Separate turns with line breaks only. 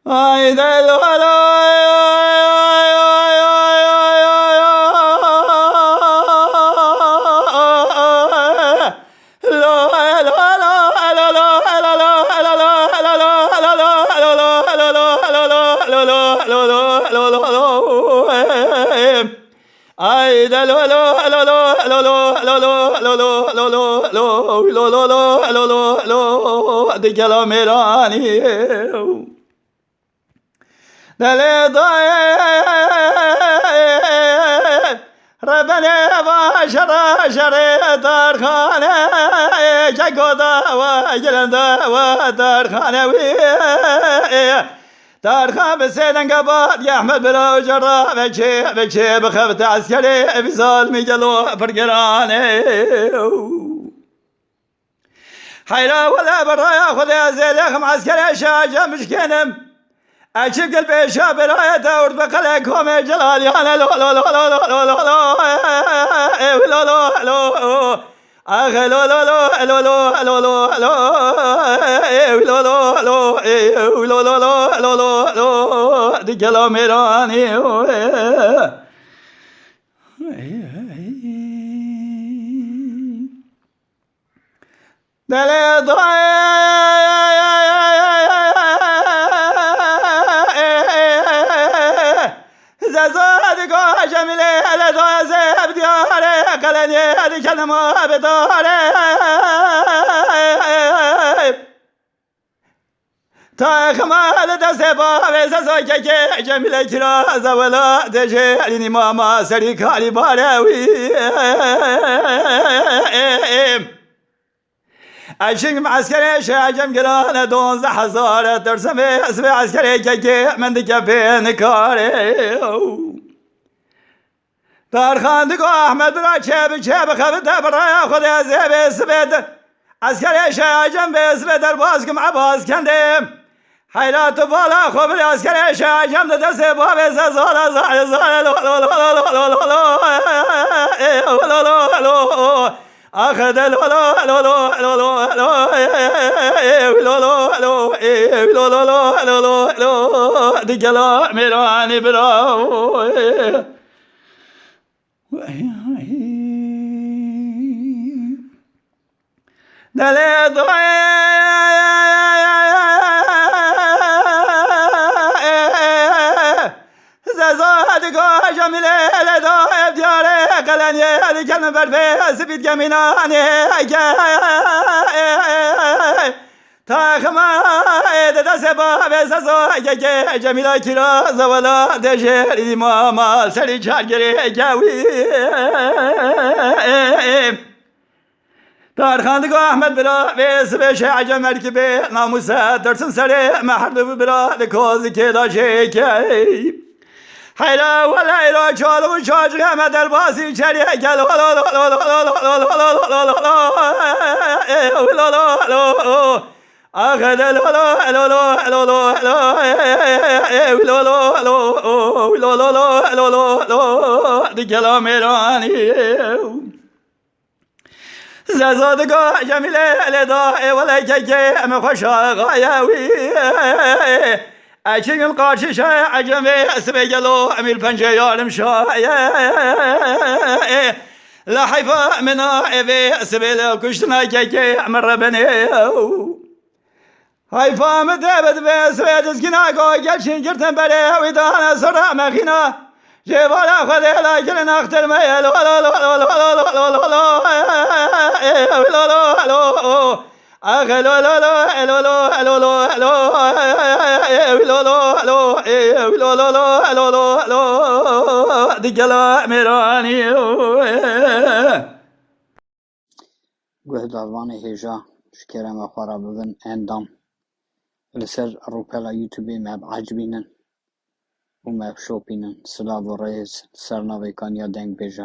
ay del ay da lo lo lo lo lo lo lo lo lo lo lo lo lo lo di kalamirani dale ربنا باشر شر دارخانه جگودا و جلندا و دارخانه وی دارخان بسیدن قباد يا احمد بلا جرا بچه بخفت عسكري بزال ميجلو فرقرانه حيرا ولا برا ياخذ يا زيدخ عسكري شاجة مشكنم أشق البيشة براية أورد بقلكم جلال يانا لو لو لو لو لو لو لو لو لو أخ لو لو لو لو لو لو لو لو لو لو لو دي كلام إيراني دل زادگاه جمیله لذاز ابدیاره قلنی ادی کلمه بداره تا خمال دست با وزا که جمیله کرا زولا دجه علی ماما سری کاری باروی عشق عسكري شاجم قران 12,000 ترسم اسم عسكري كي من دكفين كاري دارخان دقو احمد برا شاب خبت برا ياخذ يا زيب سبد عسكري شاجم باسم درباز مع باز كندم حيرات بالا خبر عسكري شاجم دس باب زال أخذ لو لو لو لو لو لو لو لو لو لو دي كلام إيراني براو دلي زادگاه جمیله لدای دیاره قلنی علی کلم برفه سبید گمینانه تا خماید دست با بسازو که جمیله کرا زوالا دشری ماما سری چارگری گوی دارخاندگاه احمد برا ویس بشه عجم مرکبه ناموسه درسن سره محرد برا دکوزی که داشه که حیلا ولا ایرا چالو چاج غمه در باسی چریه گل آخه دل دی کلام ایرانی زادگاه جمیله لدای ولی که ام خوش آقایوی أشيء القارش شاي عجمي أسبي جلو أمير بنجي يعلم شاي لا حيفا من أبي أسبي لو كشتنا كي مر بني حيفا مدبد بسبي دسكنا قال شنجرتن بري ويدانا سرع مخينا جبال خذ لا كلنا اختر ما لا لا لا لا لا أخ لو لو لو لو لو لو لو لو دي كلام إيراني
گوه داوان هیجا شکرم و خوارا ببن اندام لسر روپلا یوتیوبی مب عجبینن و مب شوپینن سلاو و ریز سرناوی کان یا دنگ بیجا